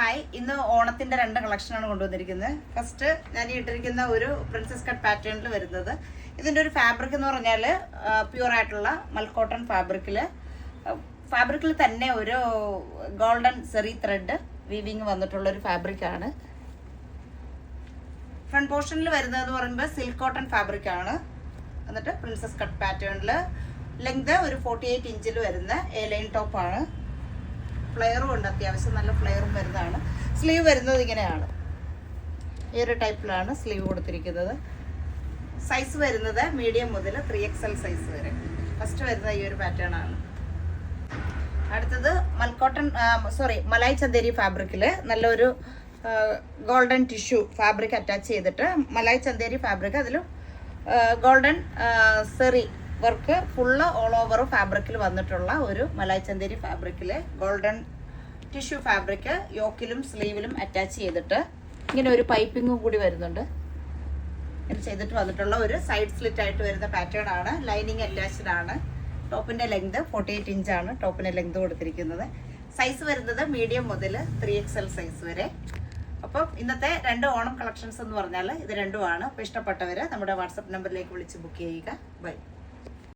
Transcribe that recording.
Hi, ഇന്ന് ഓണത്തിന്റെ 2 കളക്ഷനാണ് കൊണ്ടുവന്നിരിക്കുന്നത്. ഫസ്റ്റ് ഞാൻ ഇട്ടിരിക്കുന്ന ഒരു പ്രിൻസസ് കട്ട് പാറ്റേണിൽ വരുന്നത്. ഇതിന്റെ ഒരു ഫാബ്രിക് എന്ന് പറഞ്ഞാൽ പ്യൂർ ആയിട്ടുള്ള മൽക്കോട്ടൺ ഫാബ്രിക്കിൽ തന്നെ ഒരു ഗോൾഡൻ സെറി ത്രെഡ് വീവിങ് വന്നിട്ടുള്ള ഒരു ഫാബ്രിക് ആണ്. ഫ്രണ്ട് പോർഷനിൽ വരുന്നതെന്ന് പറയുമ്പോൾ സിൽക്ക് കോട്ടൺ ഫാബ്രിക് ആണ്. എന്നിട്ട് പ്രിൻസസ് കട്ട് പാറ്റേണിൽ ലെങ്ത് ഒരു 48 ഇഞ്ചിൽ വരുന്ന എ ലൈൻ ടോപ്പാണ്. ഫ്ലെയറും ഉണ്ട്, അത്യാവശ്യം നല്ല ഫ്ലെയറും വരുന്നതാണ്. സ്ലീവ് വരുന്നത് ഇങ്ങനെയാണ്, ഈ ഒരു ടൈപ്പിലാണ് സ്ലീവ് കൊടുത്തിരിക്കുന്നത്. സൈസ് വരുന്നത് മീഡിയം മുതൽ 3XL സൈസ് വരെ. ഫസ്റ്റ് വരുന്നത് ഈ ഒരു പാറ്റേൺ ആണ്. അടുത്തത് മലായ് ചന്ദേരി ഫാബ്രിക്കിൽ നല്ലൊരു ഗോൾഡൻ ടിഷ്യൂ ഫാബ്രിക് അറ്റാച്ച് ചെയ്തിട്ട് മലായ് ചന്ദേരി ഫാബ്രിക് അതിൽ golden zari work full all over ഫാബ്രിക്കിൽ വന്നിട്ടുള്ള ഒരു മലായ് ചന്ദേരി ഫാബ്രിക്കിൽ ഗോൾഡൻ ടിഷ്യൂ ഫാബ്രിക് യോക്കിലും സ്ലീവിലും അറ്റാച്ച് ചെയ്തിട്ട് ഇങ്ങനെ ഒരു പൈപ്പിങ്ങും കൂടി വരുന്നുണ്ട്. ഇങ്ങനെ ചെയ്തിട്ട് വന്നിട്ടുള്ള ഒരു സൈഡ് സ്ലിറ്റ് ആയിട്ട് വരുന്ന പാറ്റേൺ ആണ്. ലൈനിങ് അറ്റാച്ച്ഡ് ആണ്. ടോപ്പിന്റെ ലെങ്ത് 48 ഇഞ്ചാണ് ടോപ്പിന്റെ ലെങ്ത് കൊടുത്തിരിക്കുന്നത്. സൈസ് വരുന്നത് മീഡിയം മുതൽ 3XL സൈസ് വരെ. അപ്പം ഇന്നത്തെ 2 ഓണം കളക്ഷൻസ് എന്ന് പറഞ്ഞാൽ ഇത് രണ്ടുമാണ്. അപ്പോൾ ഇഷ്ടപ്പെട്ടവർ നമ്മുടെ വാട്സപ്പ് നമ്പറിലേക്ക് വിളിച്ച് ബുക്ക് ചെയ്യുക. ബൈ.